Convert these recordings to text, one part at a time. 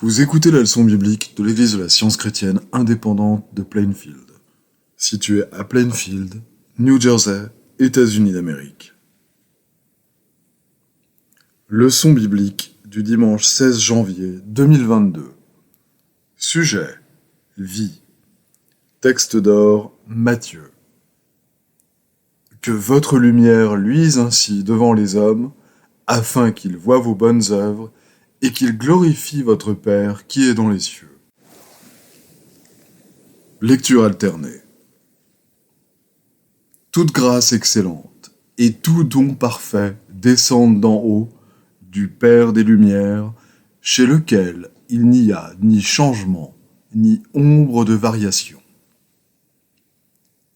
Vous écoutez la leçon biblique de l'Église de la Science chrétienne indépendante de Plainfield, située à Plainfield, New Jersey, États-Unis d'Amérique. Leçon biblique du dimanche 16 janvier 2022. Sujet: vie. Texte d'or, Matthieu. Que votre lumière luise ainsi devant les hommes, afin qu'ils voient vos bonnes œuvres et qu'ils glorifient votre Père qui est dans les cieux. Lecture alternée. Toute grâce excellente et tout don parfait descendent d'en haut, du Père des Lumières, chez lequel il n'y a ni changement, ni ombre de variation.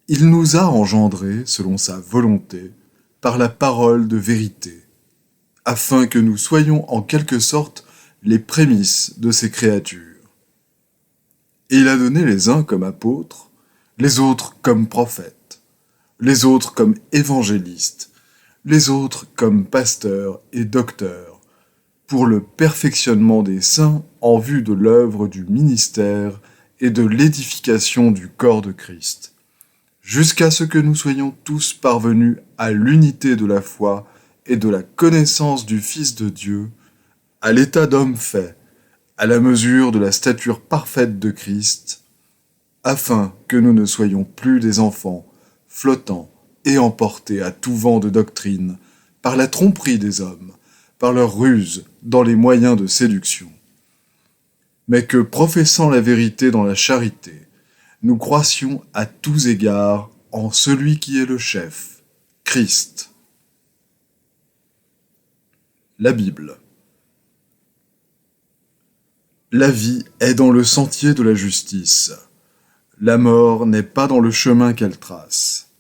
Il nous a engendrés selon sa volonté, par la parole de vérité, afin que nous soyons en quelque sorte les prémices de ses créatures. Et il a donné les uns comme apôtres, les autres comme prophètes, les autres comme évangélistes, les autres comme pasteurs et docteurs, pour le perfectionnement des saints en vue de l'œuvre du ministère et de l'édification du corps de Christ, jusqu'à ce que nous soyons tous parvenus à l'unité de la foi et de la connaissance du Fils de Dieu, à l'état d'homme fait, à la mesure de la stature parfaite de Christ, afin que nous ne soyons plus des enfants, flottants et emportés à tout vent de doctrine, par la tromperie des hommes, par leur ruse dans les moyens de séduction. Mais que, professant la vérité dans la charité, nous croissions à tous égards en celui qui est le chef, Christ. La Bible. La vie est dans le sentier de la justice. La mort n'est pas dans le chemin qu'elle trace.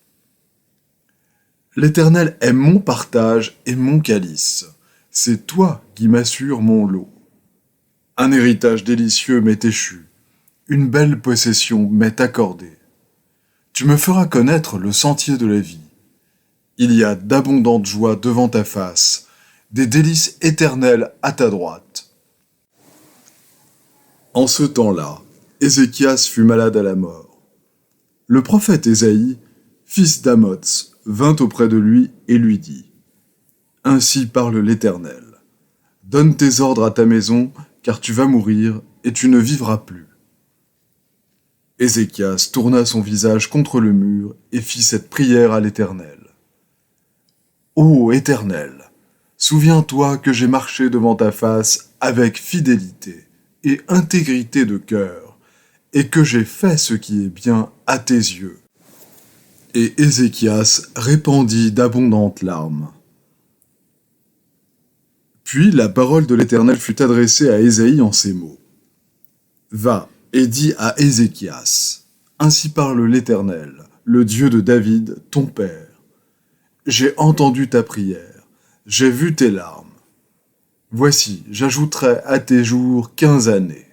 L'Éternel est mon partage et mon calice. C'est toi qui m'assures mon lot. Un héritage délicieux m'est échu. Une belle possession m'est accordée. Tu me feras connaître le sentier de la vie. Il y a d'abondantes joies devant ta face, des délices éternelles à ta droite. En ce temps-là, Ézéchias fut malade à la mort. Le prophète Ésaïe, fils d'Amoz, vint auprès de lui et lui dit : « Ainsi parle l'Éternel. Donne tes ordres à ta maison, car tu vas mourir et tu ne vivras plus. » Ézéchias tourna son visage contre le mur et fit cette prière à l'Éternel. « Ô Éternel, souviens-toi que j'ai marché devant ta face avec fidélité et intégrité de cœur, et que j'ai fait ce qui est bien à tes yeux. » Et Ézéchias répandit d'abondantes larmes. Puis la parole de l'Éternel fut adressée à Ésaïe en ces mots. « Va et dis à Ézéchias, ainsi parle l'Éternel, le Dieu de David, ton père. J'ai entendu ta prière, j'ai vu tes larmes. Voici, j'ajouterai à tes jours 15 années.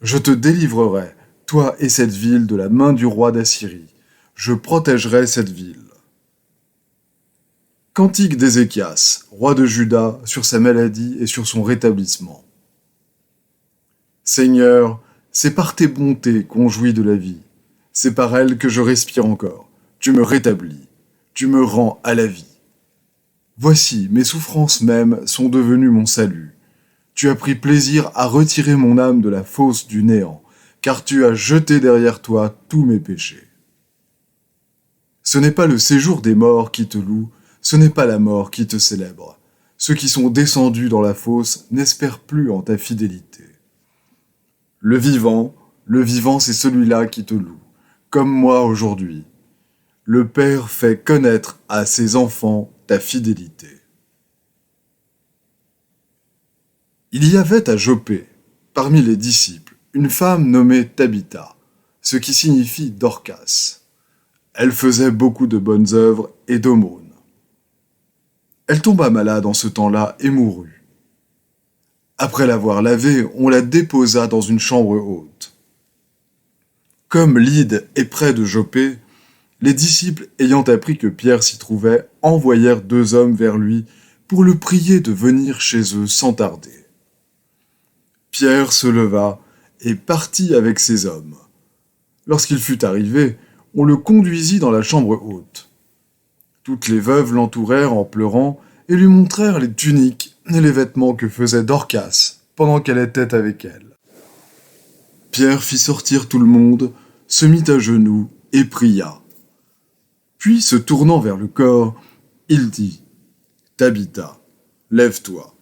Je te délivrerai, toi et cette ville, de la main du roi d'Assyrie. Je protégerai cette ville. » Cantique d'Ézéchias, roi de Juda, sur sa maladie et sur son rétablissement. Seigneur, c'est par tes bontés qu'on jouit de la vie. C'est par elles que je respire encore. Tu me rétablis. Tu me rends à la vie. Voici, mes souffrances mêmes sont devenues mon salut. Tu as pris plaisir à retirer mon âme de la fosse du néant, car tu as jeté derrière toi tous mes péchés. Ce n'est pas le séjour des morts qui te loue, ce n'est pas la mort qui te célèbre. Ceux qui sont descendus dans la fosse n'espèrent plus en ta fidélité. Le vivant, c'est celui-là qui te loue, comme moi aujourd'hui. Le Père fait connaître à ses enfants ta fidélité. Il y avait à Joppé, parmi les disciples, une femme nommée Tabitha, ce qui signifie Dorcas. Elle faisait beaucoup de bonnes œuvres et d'aumônes. Elle tomba malade en ce temps-là et mourut. Après l'avoir lavée, on la déposa dans une chambre haute. Comme Lyde est près de Joppé, les disciples, ayant appris que Pierre s'y trouvait, envoyèrent 2 hommes vers lui pour le prier de venir chez eux sans tarder. Pierre se leva et partit avec ses hommes. Lorsqu'il fut arrivé, on le conduisit dans la chambre haute. Toutes les veuves l'entourèrent en pleurant et lui montrèrent les tuniques et les vêtements que faisait Dorcas pendant qu'elle était avec elle. Pierre fit sortir tout le monde, se mit à genoux et pria. Puis, se tournant vers le corps, il dit « Tabitha, lève-toi ».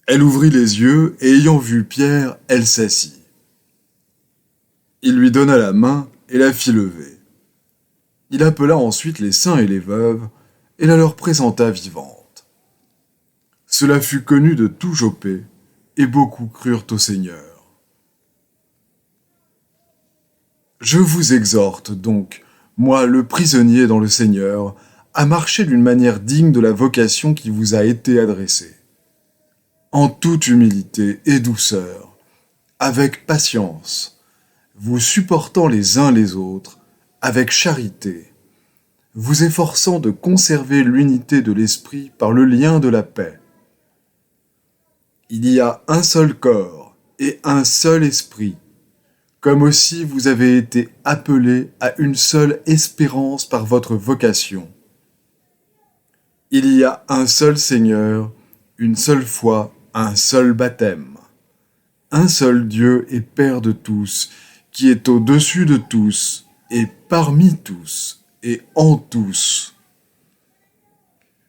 Elle ouvrit les yeux et ayant vu Pierre, elle s'assit. Il lui donna la main et la fit lever. Il appela ensuite les saints et les veuves et la leur présenta vivante. Cela fut connu de tout Joppé et beaucoup crurent au Seigneur. Je vous exhorte donc, moi le prisonnier dans le Seigneur, à marcher d'une manière digne de la vocation qui vous a été adressée, en toute humilité et douceur, avec patience, vous supportant les uns les autres, avec charité, vous efforçant de conserver l'unité de l'esprit par le lien de la paix. Il y a un seul corps et un seul esprit, comme aussi vous avez été appelés à une seule espérance par votre vocation. Il y a un seul Seigneur, une seule foi, un seul baptême, un seul Dieu et Père de tous, qui est au-dessus de tous, et parmi tous, et en tous.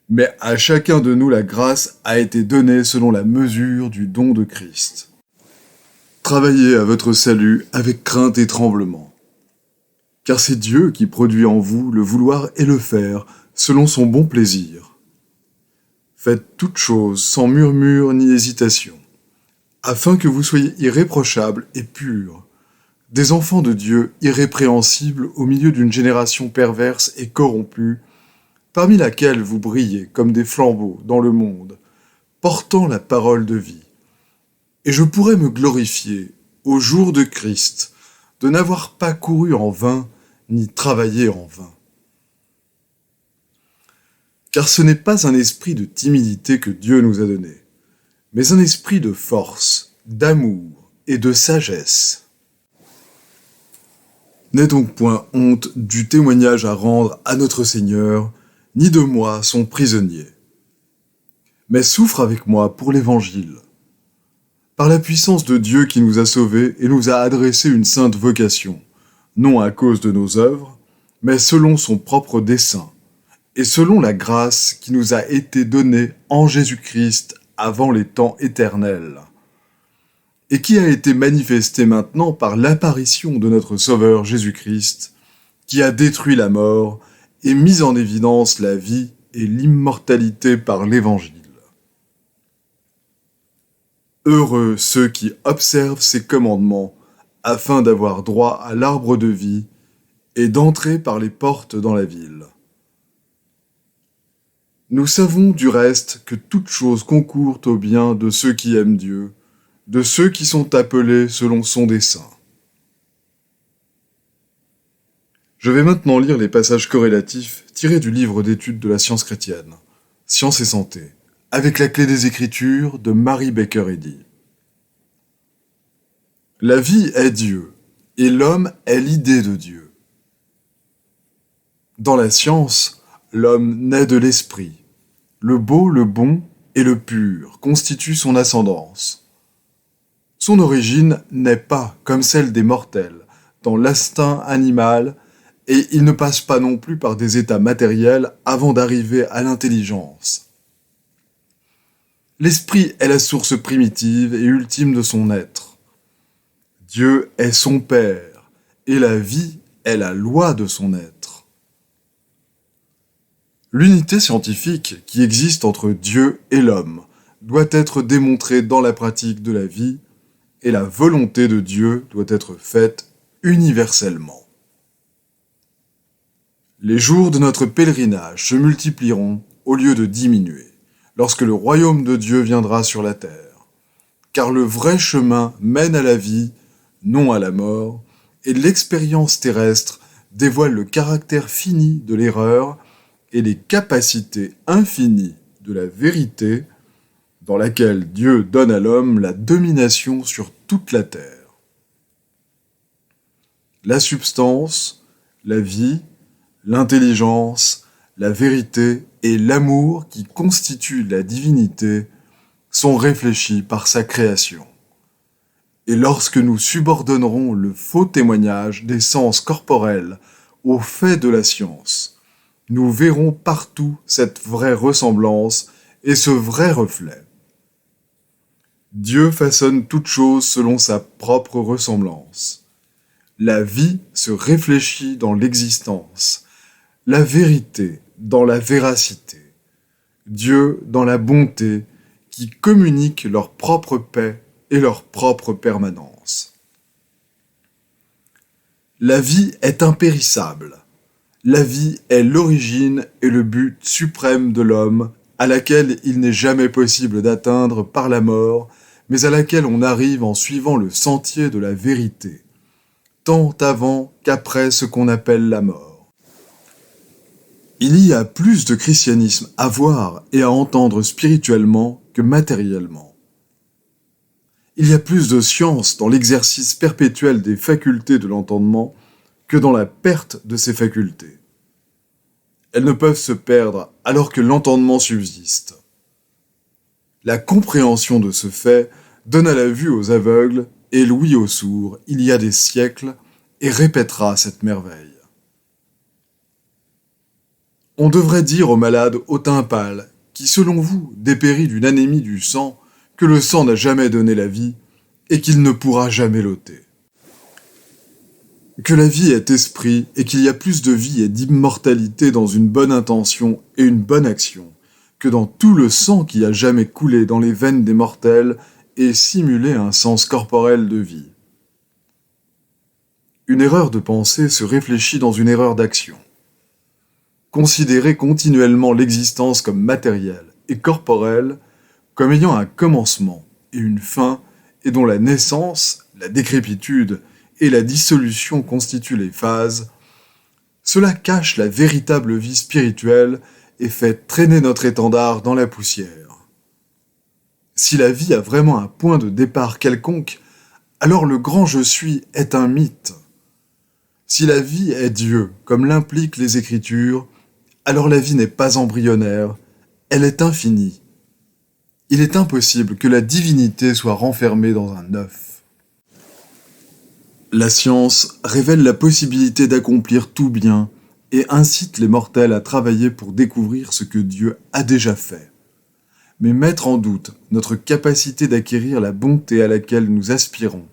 Mais à chacun de nous la grâce a été donnée selon la mesure du don de Christ. Travaillez à votre salut avec crainte et tremblement, car c'est Dieu qui produit en vous le vouloir et le faire selon son bon plaisir. Faites toutes choses sans murmure ni hésitation, afin que vous soyez irréprochables et purs, des enfants de Dieu irrépréhensibles au milieu d'une génération perverse et corrompue, parmi laquelle vous brillez comme des flambeaux dans le monde, portant la parole de vie. Et je pourrais me glorifier, au jour de Christ, de n'avoir pas couru en vain, ni travaillé en vain. Car ce n'est pas un esprit de timidité que Dieu nous a donné, mais un esprit de force, d'amour et de sagesse. N'aie donc point honte du témoignage à rendre à notre Seigneur, ni de moi son prisonnier. Mais souffre avec moi pour l'Évangile. Par la puissance de Dieu qui nous a sauvés et nous a adressé une sainte vocation, non à cause de nos œuvres, mais selon son propre dessein, et selon la grâce qui nous a été donnée en Jésus-Christ avant les temps éternels, et qui a été manifestée maintenant par l'apparition de notre Sauveur Jésus-Christ, qui a détruit la mort et mis en évidence la vie et l'immortalité par l'Évangile. Heureux ceux qui observent ces commandements, afin d'avoir droit à l'arbre de vie et d'entrer par les portes dans la ville. Nous savons du reste que toutes choses concourent au bien de ceux qui aiment Dieu, de ceux qui sont appelés selon son dessein. Je vais maintenant lire les passages corrélatifs tirés du livre d'études de la science chrétienne, Science et santé, avec la clé des Écritures de Mary Baker Eddy. La vie est Dieu, et l'homme est l'idée de Dieu. Dans la science, l'homme naît de l'esprit. Le beau, le bon et le pur constituent son ascendance. Son origine n'est pas, comme celle des mortels, dans l'instinct animal, et il ne passe pas non plus par des états matériels avant d'arriver à l'intelligence. L'esprit est la source primitive et ultime de son être. Dieu est son Père, et la vie est la loi de son être. L'unité scientifique qui existe entre Dieu et l'homme doit être démontrée dans la pratique de la vie, et la volonté de Dieu doit être faite universellement. Les jours de notre pèlerinage se multiplieront au lieu de diminuer, lorsque le royaume de Dieu viendra sur la terre. Car le vrai chemin mène à la vie, non à la mort, et l'expérience terrestre dévoile le caractère fini de l'erreur et les capacités infinies de la vérité, dans laquelle Dieu donne à l'homme la domination sur toute la terre. La substance, la vie, l'intelligence, la vérité et l'amour qui constituent la divinité sont réfléchis par sa création. Et lorsque nous subordonnerons le faux témoignage des sens corporels aux faits de la science, nous verrons partout cette vraie ressemblance et ce vrai reflet. Dieu façonne toute chose selon sa propre ressemblance. La vie se réfléchit dans l'existence, la vérité dans la véracité, Dieu dans la bonté qui communiquent leur propre paix et leur propre permanence. La vie est impérissable. La vie est l'origine et le but suprême de l'homme, à laquelle il n'est jamais possible d'atteindre par la mort, mais à laquelle on arrive en suivant le sentier de la vérité, tant avant qu'après ce qu'on appelle la mort. Il y a plus de christianisme à voir et à entendre spirituellement que matériellement. Il y a plus de science dans l'exercice perpétuel des facultés de l'entendement que dans la perte de ces facultés. Elles ne peuvent se perdre alors que l'entendement subsiste. La compréhension de ce fait donne à la vue aux aveugles et l'ouïe aux sourds il y a des siècles et répétera cette merveille. On devrait dire aux malades au teint pâle, qui selon vous dépérit d'une anémie du sang, que le sang n'a jamais donné la vie et qu'il ne pourra jamais l'ôter. Que la vie est esprit et qu'il y a plus de vie et d'immortalité dans une bonne intention et une bonne action que dans tout le sang qui a jamais coulé dans les veines des mortels et simulé un sens corporel de vie. Une erreur de pensée se réfléchit dans une erreur d'action. Considérer continuellement l'existence comme matérielle et corporelle, comme ayant un commencement et une fin, et dont la naissance, la décrépitude et la dissolution constituent les phases, cela cache la véritable vie spirituelle et fait traîner notre étendard dans la poussière. Si la vie a vraiment un point de départ quelconque, alors le grand je suis est un mythe. Si la vie est Dieu, comme l'impliquent les Écritures, alors la vie n'est pas embryonnaire, elle est infinie. Il est impossible que la divinité soit renfermée dans un œuf. La science révèle la possibilité d'accomplir tout bien et incite les mortels à travailler pour découvrir ce que Dieu a déjà fait. Mais mettre en doute notre capacité d'acquérir la bonté à laquelle nous aspirons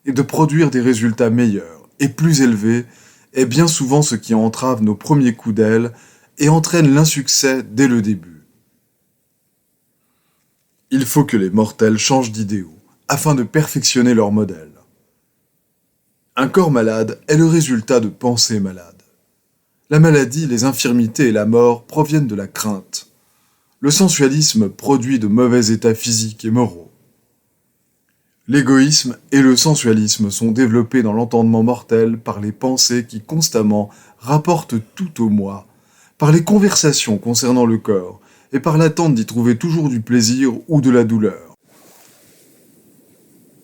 et de produire des résultats meilleurs et plus élevés est bien souvent ce qui entrave nos premiers coups d'aile et entraîne l'insuccès dès le début. Il faut que les mortels changent d'idéaux, afin de perfectionner leur modèle. Un corps malade est le résultat de pensées malades. La maladie, les infirmités et la mort proviennent de la crainte. Le sensualisme produit de mauvais états physiques et moraux. L'égoïsme et le sensualisme sont développés dans l'entendement mortel par les pensées qui constamment rapportent tout au moi, par les conversations concernant le corps, et par l'attente d'y trouver toujours du plaisir ou de la douleur.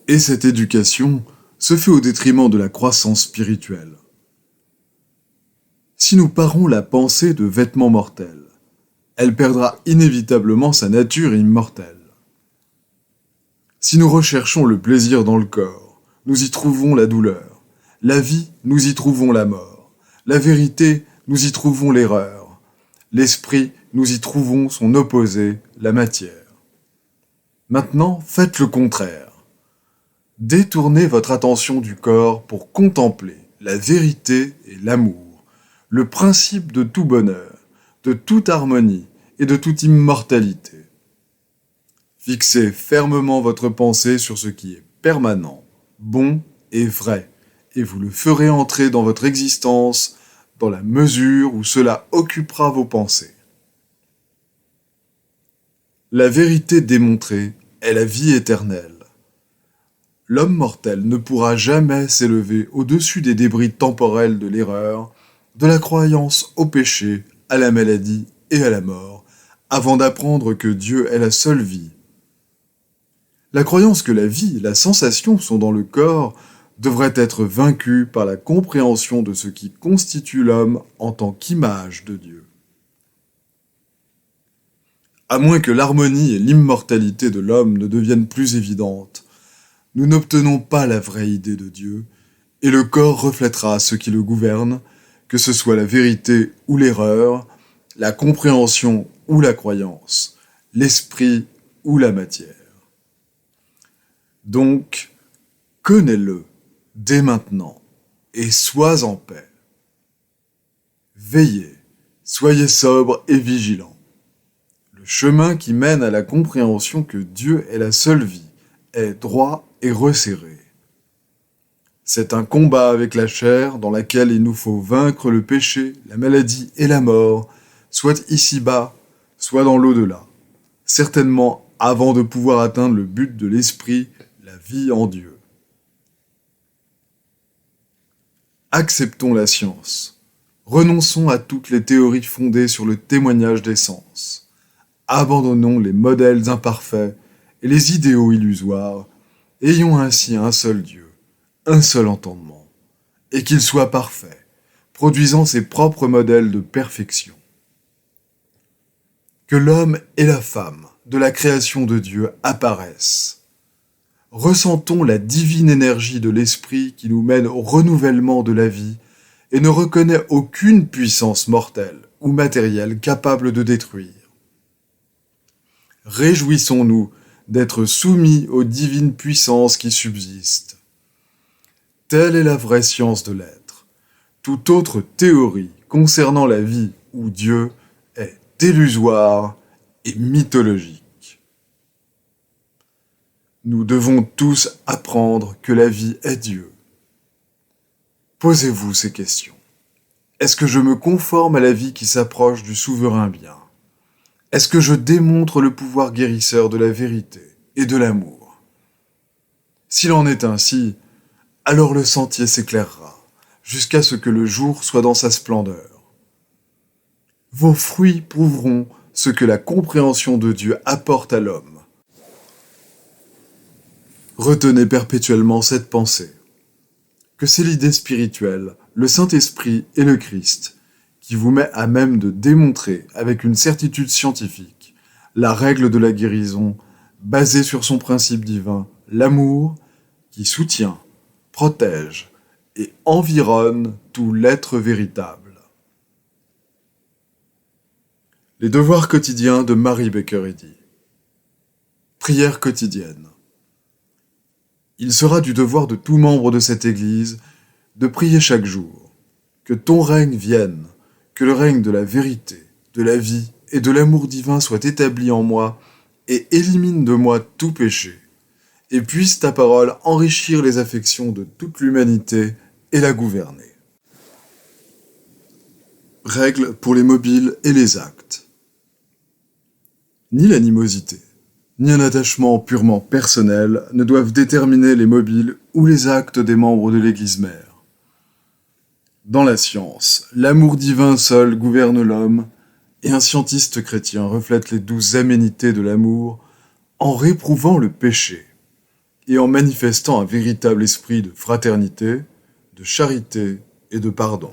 Et cette éducation se fait au détriment de la croissance spirituelle. Si nous parons la pensée de vêtements mortels, elle perdra inévitablement sa nature immortelle. Si nous recherchons le plaisir dans le corps, nous y trouvons la douleur. La vie, nous y trouvons la mort. La vérité, nous y trouvons l'erreur. L'esprit, nous y trouvons son opposé, la matière. Maintenant, faites le contraire. Détournez votre attention du corps pour contempler la vérité et l'amour, le principe de tout bonheur, de toute harmonie et de toute immortalité. Fixez fermement votre pensée sur ce qui est permanent, bon et vrai, et vous le ferez entrer dans votre existence dans la mesure où cela occupera vos pensées. La vérité démontrée est la vie éternelle. L'homme mortel ne pourra jamais s'élever au-dessus des débris temporels de l'erreur, de la croyance au péché, à la maladie et à la mort, avant d'apprendre que Dieu est la seule vie, La croyance que la vie et la sensation sont dans le corps devrait être vaincue par la compréhension de ce qui constitue l'homme en tant qu'image de Dieu. À moins que l'harmonie et l'immortalité de l'homme ne deviennent plus évidentes, nous n'obtenons pas la vraie idée de Dieu, et le corps reflètera ce qui le gouverne, que ce soit la vérité ou l'erreur, la compréhension ou la croyance, l'esprit ou la matière. Donc, connais-le dès maintenant et sois en paix. Veillez, soyez sobres et vigilants. Le chemin qui mène à la compréhension que Dieu est la seule vie est droit et resserré. C'est un combat avec la chair dans laquelle il nous faut vaincre le péché, la maladie et la mort, soit ici-bas, soit dans l'au-delà, certainement avant de pouvoir atteindre le but de l'esprit, la vie en Dieu. Acceptons la science. Renonçons à toutes les théories fondées sur le témoignage des sens. Abandonnons les modèles imparfaits et les idéaux illusoires. Ayons ainsi un seul Dieu, un seul entendement, et qu'il soit parfait, produisant ses propres modèles de perfection. Que l'homme et la femme de la création de Dieu apparaissent. Ressentons la divine énergie de l'esprit qui nous mène au renouvellement de la vie et ne reconnaît aucune puissance mortelle ou matérielle capable de détruire. Réjouissons-nous d'être soumis aux divines puissances qui subsistent. Telle est la vraie science de l'être. Toute autre théorie concernant la vie ou Dieu est illusoire et mythologique. Nous devons tous apprendre que la vie est Dieu. Posez-vous ces questions. Est-ce que je me conforme à la vie qui s'approche du souverain bien? Est-ce que je démontre le pouvoir guérisseur de la vérité et de l'amour? S'il en est ainsi, alors le sentier s'éclairera, jusqu'à ce que le jour soit dans sa splendeur. Vos fruits prouveront ce que la compréhension de Dieu apporte à l'homme. Retenez perpétuellement cette pensée, que c'est l'idée spirituelle, le Saint-Esprit et le Christ, qui vous met à même de démontrer avec une certitude scientifique la règle de la guérison basée sur son principe divin, l'amour, qui soutient, protège et environne tout l'être véritable. Les devoirs quotidiens de Mary Baker Eddy. Prière quotidienne. Il sera du devoir de tout membre de cette Église de prier chaque jour. Que ton règne vienne, que le règne de la vérité, de la vie et de l'amour divin soit établi en moi et élimine de moi tout péché, et puisse ta parole enrichir les affections de toute l'humanité et la gouverner. Règles pour les mobiles et les actes. Ni l'animosité, ni un attachement purement personnel ne doivent déterminer les mobiles ou les actes des membres de l'Église mère. Dans la science, l'amour divin seul gouverne l'homme, et un scientiste chrétien reflète les douces aménités de l'amour en réprouvant le péché et en manifestant un véritable esprit de fraternité, de charité et de pardon.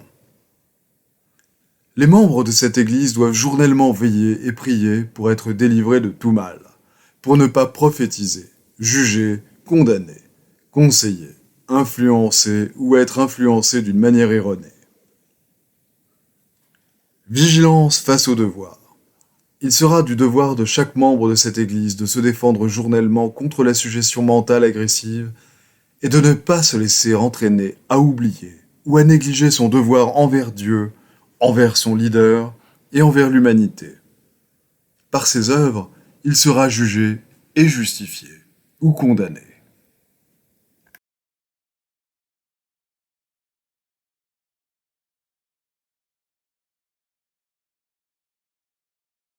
Les membres de cette Église doivent journellement veiller et prier pour être délivrés de tout mal, pour ne pas prophétiser, juger, condamner, conseiller, influencer ou être influencé d'une manière erronée. Vigilance face au devoir. Il sera du devoir de chaque membre de cette Église de se défendre journellement contre la suggestion mentale agressive et de ne pas se laisser entraîner à oublier ou à négliger son devoir envers Dieu, envers son leader et envers l'humanité. Par ses œuvres, il sera jugé et justifié ou condamné.